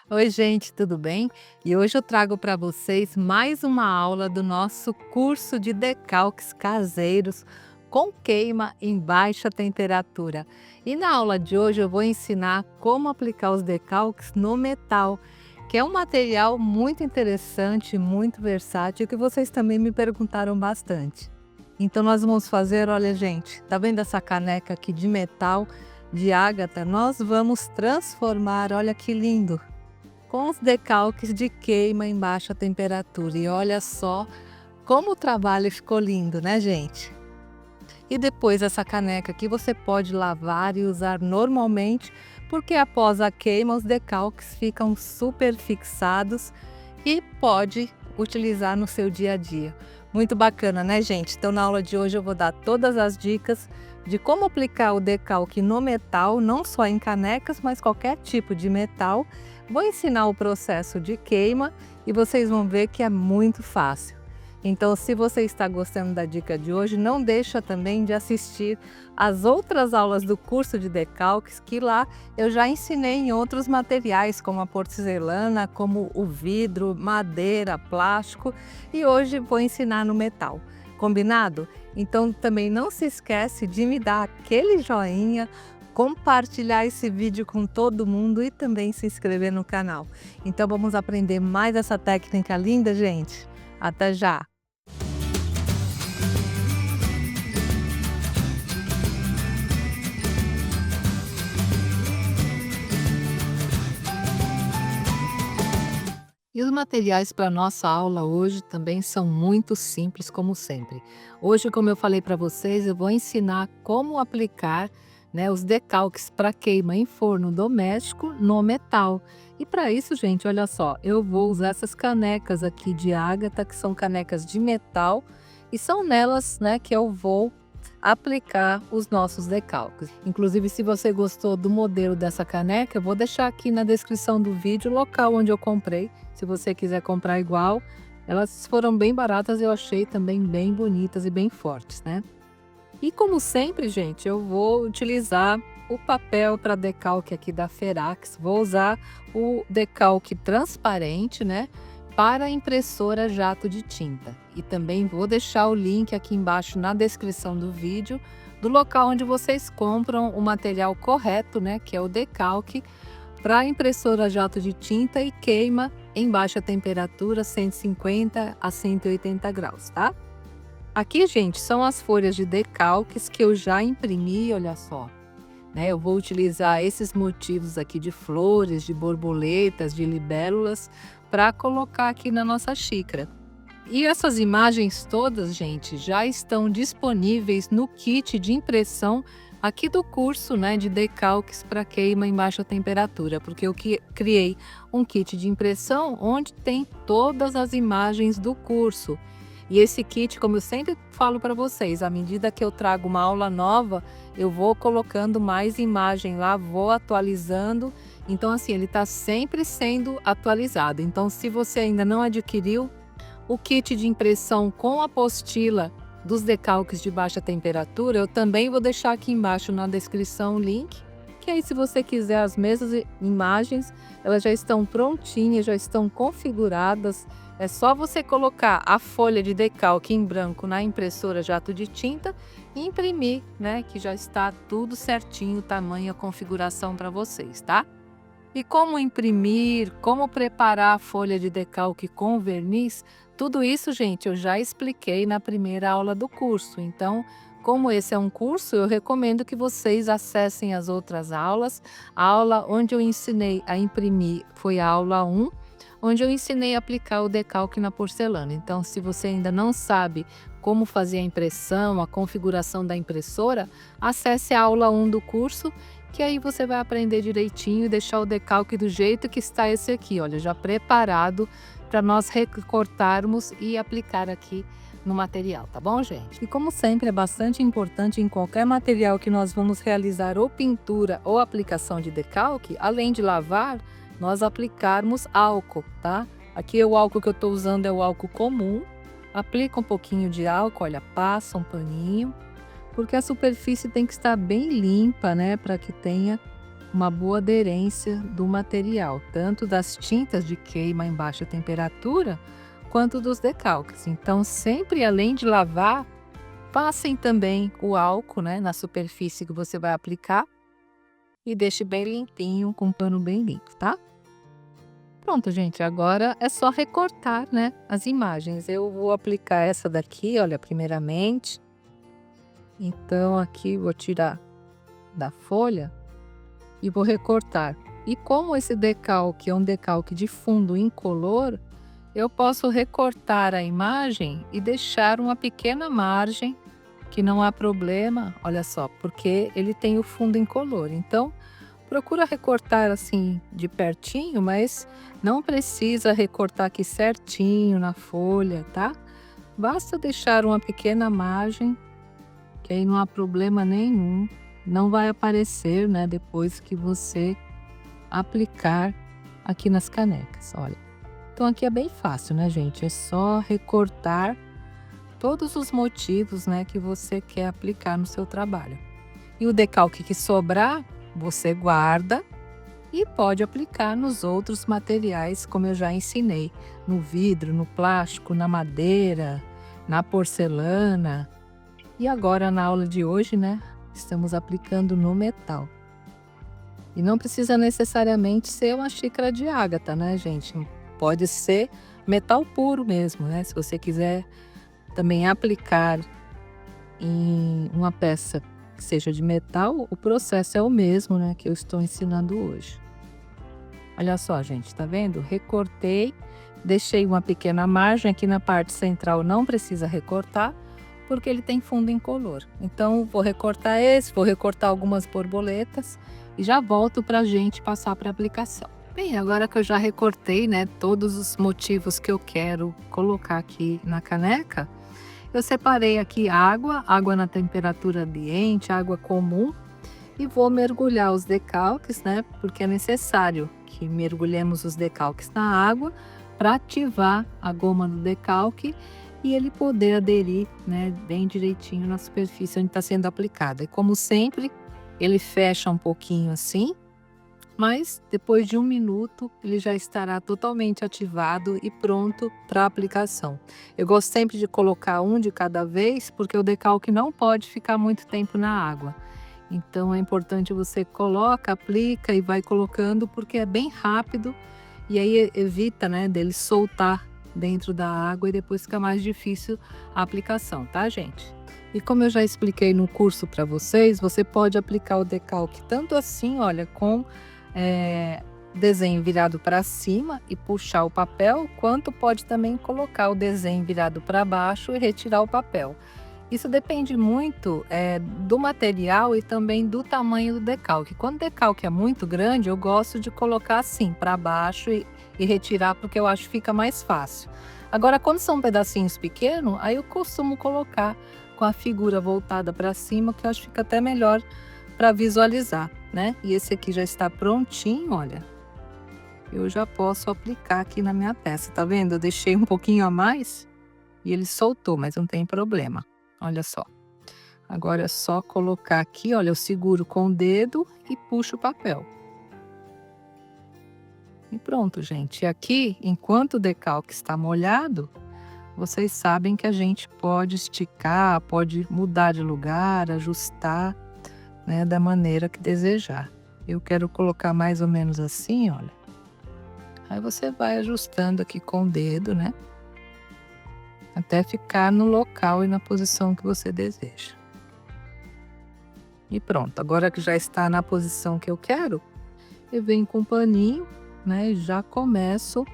Oi, gente, tudo bem? E hoje eu trago para vocês mais uma aula do nosso curso de decalques caseiros com queima em baixa temperatura. E na aula de hoje eu vou ensinar como aplicar os decalques no metal, que é um material muito interessante, muito versátil, que vocês também me perguntaram bastante. Então nós vamos fazer, olha gente, tá vendo essa caneca aqui de metal, de ágata? Nós vamos transformar, olha que lindo! Com os decalques de queima em baixa temperatura. E olha só como o trabalho ficou lindo, né, gente? E depois essa caneca aqui você pode lavar e usar normalmente, porque após a queima os decalques ficam super fixados e pode utilizar no seu dia a dia. Muito bacana, né, gente? Então na aula de hoje eu vou dar todas as dicas de como aplicar o decalque no metal, não só em canecas, mas qualquer tipo de metal. Vou ensinar o processo de queima e vocês vão ver que é muito fácil. Então, se você está gostando da dica de hoje, não deixa também de assistir as outras aulas do curso de decalques, que lá eu já ensinei em outros materiais, como a porcelana, como o vidro, madeira, plástico, e hoje vou ensinar no metal. Combinado? Então também não se esquece de me dar aquele joinha, compartilhar esse vídeo com todo mundo e também se inscrever no canal. Então vamos aprender mais essa técnica linda, gente? Até já! E os materiais para nossa aula hoje também são muito simples, como sempre. Hoje, como eu falei para vocês, eu vou ensinar como aplicar, né, os decalques para queima em forno doméstico no metal. E para isso, gente, olha só, eu vou usar essas canecas aqui de ágata, que são canecas de metal, e são nelas, né, que eu vou aplicar os nossos decalques. Inclusive, se você gostou do modelo dessa caneca, eu vou deixar aqui na descrição do vídeo o local onde eu comprei. Se você quiser comprar igual, elas foram bem baratas, eu achei também bem bonitas e bem fortes, né? E como sempre, gente, eu vou utilizar o papel para decalque aqui da Ferax. Vou usar o decalque transparente, né? Para a impressora jato de tinta. E também vou deixar o link aqui embaixo na descrição do vídeo do local onde vocês compram o material correto, né? Que é o decalque para a impressora jato de tinta e queima em baixa temperatura, 150 a 180 graus, tá? Aqui, gente, são as folhas de decalques que eu já imprimi, olha só. Né? Eu vou utilizar esses motivos aqui de flores, de borboletas, de libélulas, para colocar aqui na nossa xícara. E essas imagens todas, gente, já estão disponíveis no kit de impressão aqui do curso, né, de decalques para queima em baixa temperatura, porque eu criei um kit de impressão onde tem todas as imagens do curso. E esse kit, como eu sempre falo para vocês, à medida que eu trago uma aula nova, eu vou colocando mais imagem lá, vou atualizando. Então, assim, ele está sempre sendo atualizado. Então, se você ainda não adquiriu o kit de impressão com apostila dos decalques de baixa temperatura, eu também vou deixar aqui embaixo na descrição o link, que aí se você quiser as mesmas imagens, elas já estão prontinhas, já estão configuradas. É só você colocar a folha de decalque em branco na impressora jato de tinta e imprimir, né? Que já está tudo certinho, tamanho, a configuração para vocês, tá? E como imprimir, como preparar a folha de decalque com verniz, tudo isso, gente, eu já expliquei na primeira aula do curso. Então, como esse é um curso, eu recomendo que vocês acessem as outras aulas. A aula onde eu ensinei a imprimir foi a aula 1, onde eu ensinei a aplicar o decalque na porcelana. Então, se você ainda não sabe como fazer a impressão, a configuração da impressora, acesse a aula 1 do curso, que aí você vai aprender direitinho e deixar o decalque do jeito que está esse aqui, olha, já preparado para nós recortarmos e aplicar aqui no material, tá bom, gente? E como sempre, é bastante importante em qualquer material que nós vamos realizar ou pintura ou aplicação de decalque, além de lavar, nós aplicarmos álcool, tá? Aqui o álcool que eu estou usando é o álcool comum. Aplica um pouquinho de álcool, olha, passa um paninho, porque a superfície tem que estar bem limpa, né? Para que tenha uma boa aderência do material, tanto das tintas de queima em baixa temperatura, quanto dos decalques. Então, sempre além de lavar, passem também o álcool, né, na superfície que você vai aplicar e deixe bem limpinho, com um pano bem limpo, tá? Pronto, gente, agora é só recortar, né, as imagens. Eu vou aplicar essa daqui, olha, primeiramente. Então, aqui vou tirar da folha e vou recortar. E como esse decalque é um decalque de fundo incolor, eu posso recortar a imagem e deixar uma pequena margem, que não há problema, olha só, porque ele tem o fundo incolor. Então, procura recortar assim de pertinho, mas não precisa recortar aqui certinho na folha, tá? Basta deixar uma pequena margem, que aí não há problema nenhum. Não vai aparecer, né, depois que você aplicar aqui nas canecas, olha. Então aqui é bem fácil, né, gente? É só recortar todos os motivos, né, que você quer aplicar no seu trabalho. E o decalque que sobrar, você guarda e pode aplicar nos outros materiais, como eu já ensinei, no vidro, no plástico, na madeira, na porcelana. E agora na aula de hoje, né, estamos aplicando no metal. E não precisa necessariamente ser uma xícara de ágata, né, gente? Pode ser metal puro mesmo, né? Se você quiser também aplicar em uma peça que seja de metal, o processo é o mesmo, né, que eu estou ensinando hoje. Olha só, gente, tá vendo? Recortei, deixei uma pequena margem aqui na parte central, não precisa recortar, porque ele tem fundo incolor. Então, vou recortar esse, vou recortar algumas borboletas e já volto para a gente passar para aplicação. Bem, agora que eu já recortei, né, todos os motivos que eu quero colocar aqui na caneca, eu separei aqui água, água na temperatura ambiente, água comum, e vou mergulhar os decalques, né, porque é necessário que mergulhemos os decalques na água para ativar a goma do decalque e ele poder aderir, né, bem direitinho na superfície onde está sendo aplicada. E como sempre, ele fecha um pouquinho assim, mas depois de 1 minuto ele já estará totalmente ativado e pronto para aplicação. Eu gosto sempre de colocar um de cada vez, porque o decalque não pode ficar muito tempo na água. Então é importante você coloca, aplica e vai colocando, porque é bem rápido e aí evita, né, dele soltar dentro da água e depois fica mais difícil a aplicação, tá, gente? E como eu já expliquei no curso para vocês, você pode aplicar o decalque tanto assim, olha, com desenho virado para cima e puxar o papel, quanto pode também colocar o desenho virado para baixo e retirar o papel. Isso depende muito do material e também do tamanho do decalque. Quando o decalque é muito grande, eu gosto de colocar assim para baixo e retirar, porque eu acho que fica mais fácil. Agora, quando são pedacinhos pequenos, aí eu costumo colocar com a figura voltada para cima, que eu acho que fica até melhor para visualizar, né? E esse aqui já está prontinho, olha. Eu já posso aplicar aqui na minha peça, tá vendo? Eu deixei um pouquinho a mais e ele soltou, mas não tem problema. Olha só. Agora é só colocar aqui, olha, eu seguro com o dedo e puxo o papel. E pronto, gente. E aqui, enquanto o decalque está molhado, vocês sabem que a gente pode esticar, pode mudar de lugar, ajustar, né, da maneira que desejar. Eu quero colocar mais ou menos assim, olha. Aí você vai ajustando aqui com o dedo, né? Até ficar no local e na posição que você deseja. E pronto, agora que já está na posição que eu quero, eu venho com um paninho, né, e já começo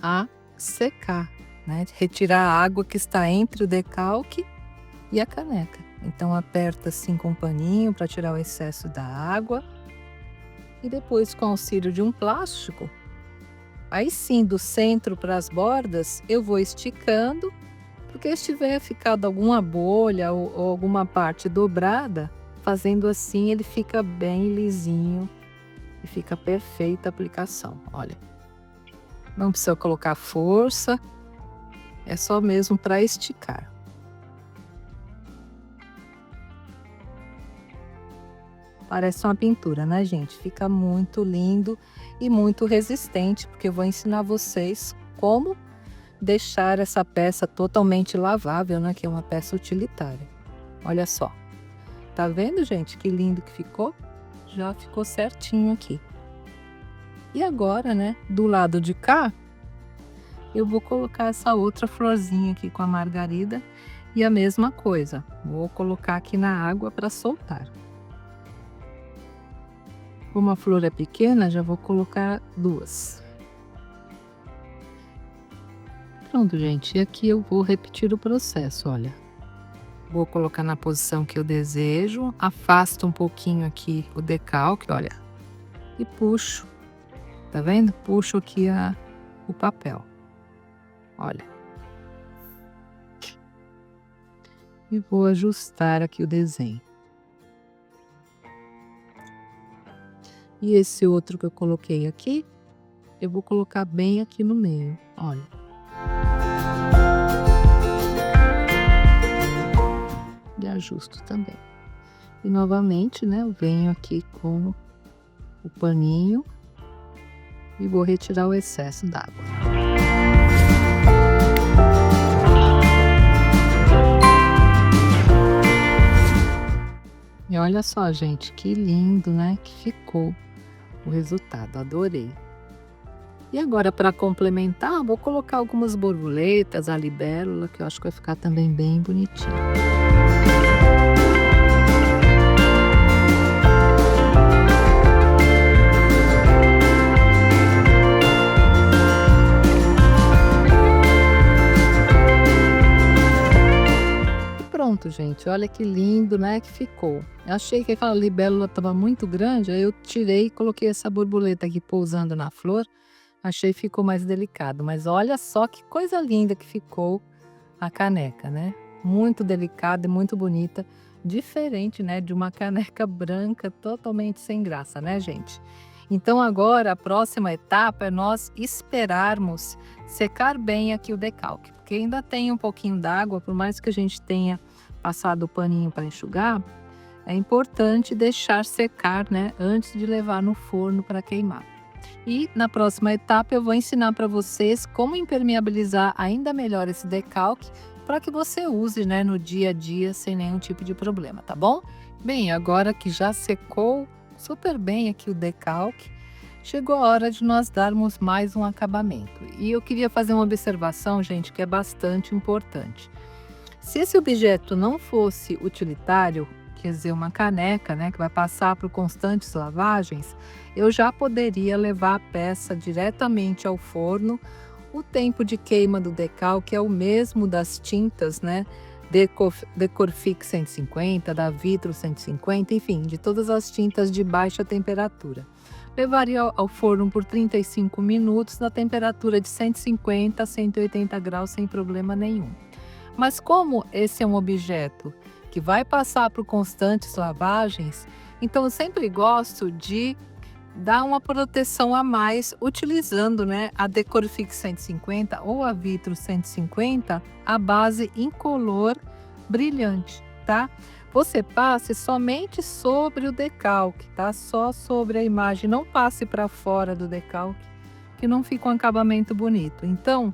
a secar, né, retirar a água que está entre o decalque e a caneca. Então aperta assim com um paninho para tirar o excesso da água e depois, com o auxílio de um plástico, aí sim, do centro para as bordas, eu vou esticando, porque se tiver ficado alguma bolha ou alguma parte dobrada, fazendo assim ele fica bem lisinho e fica perfeita a aplicação, olha. Não precisa colocar força, é só mesmo para esticar. Parece uma pintura, né, gente? Fica muito lindo e muito resistente, porque eu vou ensinar vocês como deixar essa peça totalmente lavável, né, que é uma peça utilitária. Olha só. Tá vendo, gente, que lindo que ficou? Já ficou certinho aqui. E agora, né, do lado de cá, eu vou colocar essa outra florzinha aqui com a margarida e a mesma coisa. Vou colocar aqui na água para soltar. Como a flor é pequena, já vou colocar 2. Pronto, gente. E aqui eu vou repetir o processo, olha. Vou colocar na posição que eu desejo, afasto um pouquinho aqui o decalque, olha, e puxo. Tá vendo? Puxo aqui o papel. Olha. E vou ajustar aqui o desenho. E esse outro que eu coloquei aqui, eu vou colocar bem aqui no meio, olha. E ajusto também. E novamente, né, eu venho aqui com o paninho e vou retirar o excesso d'água. E olha só, gente, que lindo, né, que ficou o resultado, adorei. E agora, para complementar, vou colocar algumas borboletas, a libélula, que eu acho que vai ficar também bem bonitinho. E pronto, gente, olha que lindo, né, que ficou. Eu achei que aquela libélula estava muito grande, aí eu tirei e coloquei essa borboleta aqui pousando na flor. Achei que ficou mais delicado, mas olha só que coisa linda que ficou a caneca, né? Muito delicada e muito bonita, diferente, né, de uma caneca branca totalmente sem graça, né, gente? Então agora a próxima etapa é nós esperarmos secar bem aqui o decalque, porque ainda tem um pouquinho d'água, por mais que a gente tenha passado o paninho para enxugar, é importante deixar secar, né, antes de levar no forno para queimar. E na próxima etapa eu vou ensinar para vocês como impermeabilizar ainda melhor esse decalque para que você use, né, no dia a dia sem nenhum tipo de problema, tá bom? Bem, agora que já secou super bem aqui o decalque, chegou a hora de nós darmos mais um acabamento. E eu queria fazer uma observação, gente, que é bastante importante. Se esse objeto não fosse utilitário, quer dizer, uma caneca, né, que vai passar por constantes lavagens, eu já poderia levar a peça diretamente ao forno. O tempo de queima do decalque é o mesmo das tintas, né, Decorfix 150, da Vitro 150, enfim, de todas as tintas de baixa temperatura. Levaria ao forno por 35 minutos na temperatura de 150 a 180 graus sem problema nenhum. Mas como esse é um objeto que vai passar por constantes lavagens, então eu sempre gosto de dar uma proteção a mais utilizando, né, a Decorfix 150 ou a Vitro 150, a base incolor brilhante, tá? Você passe somente sobre o decalque, tá? Só sobre a imagem, não passe para fora do decalque, que não fica um acabamento bonito. Então,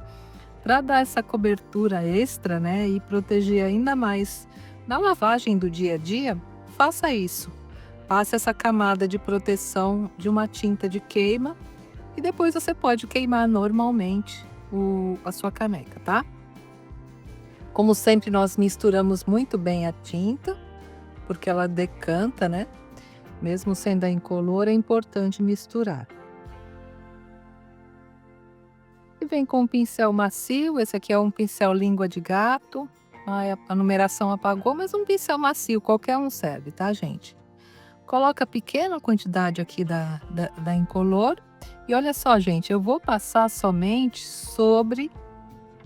para dar essa cobertura extra, né, e proteger ainda mais na lavagem do dia a dia, faça isso. Passe essa camada de proteção de uma tinta de queima e depois você pode queimar normalmente a sua caneca, tá? Como sempre, nós misturamos muito bem a tinta, porque ela decanta, né? Mesmo sendo a incolor, é importante misturar. E vem com um pincel macio, esse aqui é um pincel língua de gato. A numeração apagou, mas um pincel macio, qualquer um serve, tá, gente? Coloca pequena quantidade aqui da incolor. E olha só, gente, eu vou passar somente sobre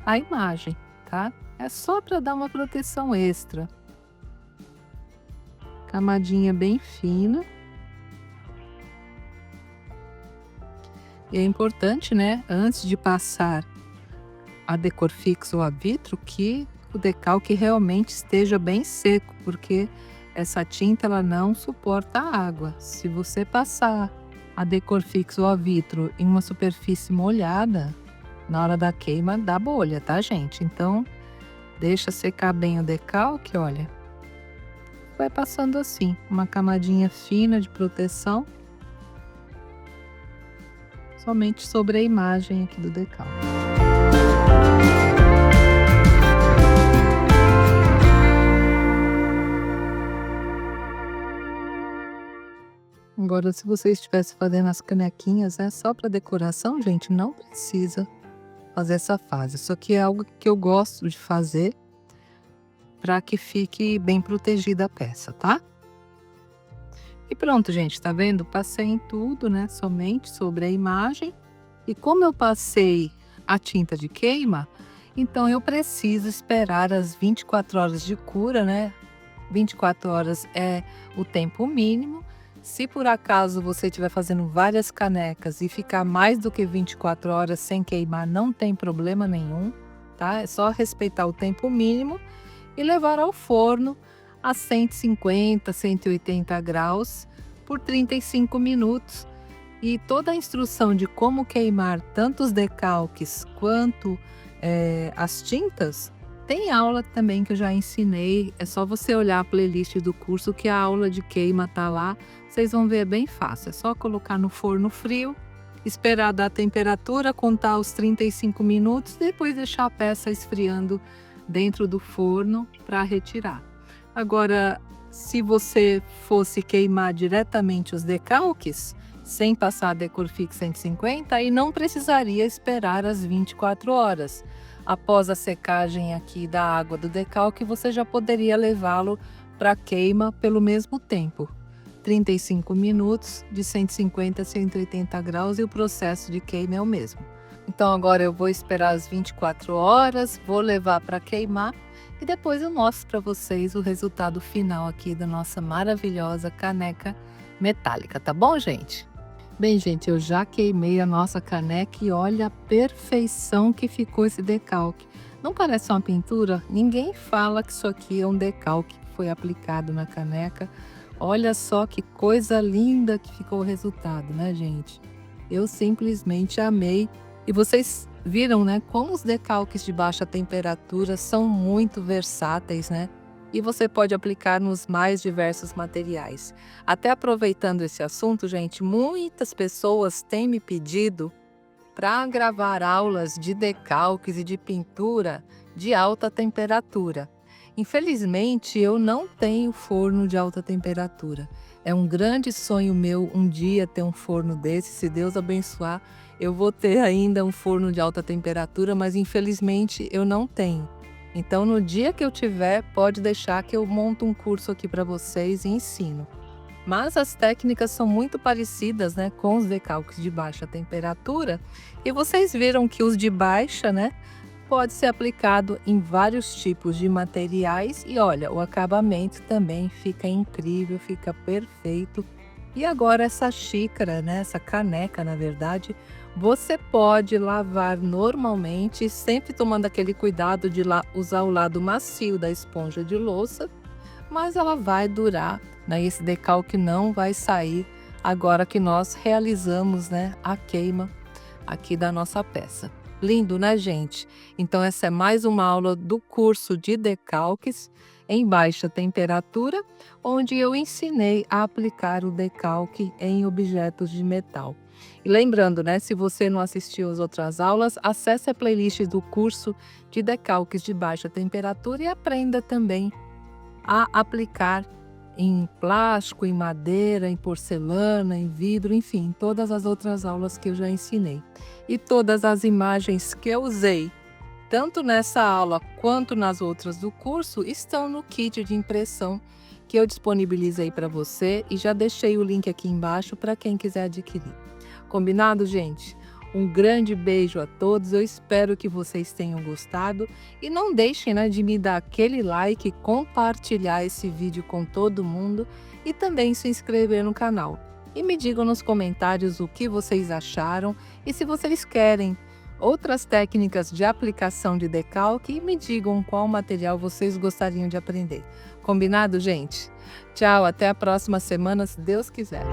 a imagem, tá? É só para dar uma proteção extra. Camadinha bem fina. E é importante, né, antes de passar a Decorfix ou a Vitro, que o decalque realmente esteja bem seco, porque essa tinta ela não suporta água. Se você passar a Decorfix ou a Vitro em uma superfície molhada, na hora da queima dá bolha, tá, gente? Então, deixa secar bem o decalque, olha. Vai passando assim, uma camadinha fina de proteção, somente sobre a imagem aqui do decalque. Agora, se você estivesse fazendo as canequinhas, só para decoração, gente, não precisa fazer essa fase. Isso aqui é algo que eu gosto de fazer para que fique bem protegida a peça, tá? E pronto, gente, tá vendo? Passei em tudo, né? Somente sobre a imagem. E como eu passei a tinta de queima, então eu preciso esperar as 24 horas de cura, né? 24 horas é o tempo mínimo. Se por acaso você estiver fazendo várias canecas e ficar mais do que 24 horas sem queimar, não tem problema nenhum, tá? É só respeitar o tempo mínimo e levar ao forno a 150, 180 graus por 35 minutos. E toda a instrução de como queimar tanto os decalques quanto as tintas, tem aula também que eu já ensinei. É só você olhar a playlist do curso que a aula de queima tá lá. Vocês vão ver, é bem fácil. É só colocar no forno frio, esperar dar a temperatura, contar os 35 minutos, depois deixar a peça esfriando dentro do forno para retirar. Agora, se você fosse queimar diretamente os decalques, sem passar a Decorfix 150, aí não precisaria esperar as 24 horas. Após a secagem aqui da água do decalque, você já poderia levá-lo para queima pelo mesmo tempo. 35 minutos, de 150 a 180 graus, e o processo de queima é o mesmo. Então agora eu vou esperar as 24 horas, vou levar para queimar e depois eu mostro para vocês o resultado final aqui da nossa maravilhosa caneca metálica, tá bom, gente? Bem, gente, eu já queimei a nossa caneca e olha a perfeição que ficou esse decalque. Não parece uma pintura? Ninguém fala que isso aqui é um decalque que foi aplicado na caneca. Olha só que coisa linda que ficou o resultado, né, gente? Eu simplesmente amei. E vocês viram, né, como os decalques de baixa temperatura são muito versáteis, né? E você pode aplicar nos mais diversos materiais. Até aproveitando esse assunto, gente, muitas pessoas têm me pedido para gravar aulas de decalques e de pintura de alta temperatura. Infelizmente, eu não tenho forno de alta temperatura. É um grande sonho meu um dia ter um forno desse. Se Deus abençoar, eu vou ter ainda um forno de alta temperatura, mas infelizmente eu não tenho. Então, no dia que eu tiver, pode deixar que eu monto um curso aqui para vocês e ensino. Mas as técnicas são muito parecidas, né, com os decalques de baixa temperatura. E vocês viram que os de baixa, né, pode ser aplicado em vários tipos de materiais. E olha, o acabamento também fica incrível, fica perfeito. E agora essa xícara, né, essa caneca, na verdade, você pode lavar normalmente, sempre tomando aquele cuidado de usar o lado macio da esponja de louça, mas ela vai durar, né? Esse decalque não vai sair agora que nós realizamos, né, a queima aqui da nossa peça. Lindo, né, gente? Então essa é mais uma aula do curso de decalques em baixa temperatura, onde eu ensinei a aplicar o decalque em objetos de metal. E lembrando, né, se você não assistiu às outras aulas, acesse a playlist do curso de decalques de baixa temperatura e aprenda também a aplicar em plástico, em madeira, em porcelana, em vidro, enfim, todas as outras aulas que eu já ensinei. E todas as imagens que eu usei, tanto nessa aula quanto nas outras do curso, estão no kit de impressão que eu disponibilizei para você e já deixei o link aqui embaixo para quem quiser adquirir. Combinado, gente? Um grande beijo a todos, eu espero que vocês tenham gostado e não deixem, né, de me dar aquele like, compartilhar esse vídeo com todo mundo e também se inscrever no canal. E me digam nos comentários o que vocês acharam e se vocês querem outras técnicas de aplicação de decalque, e me digam qual material vocês gostariam de aprender. Combinado, gente? Tchau, até a próxima semana, se Deus quiser.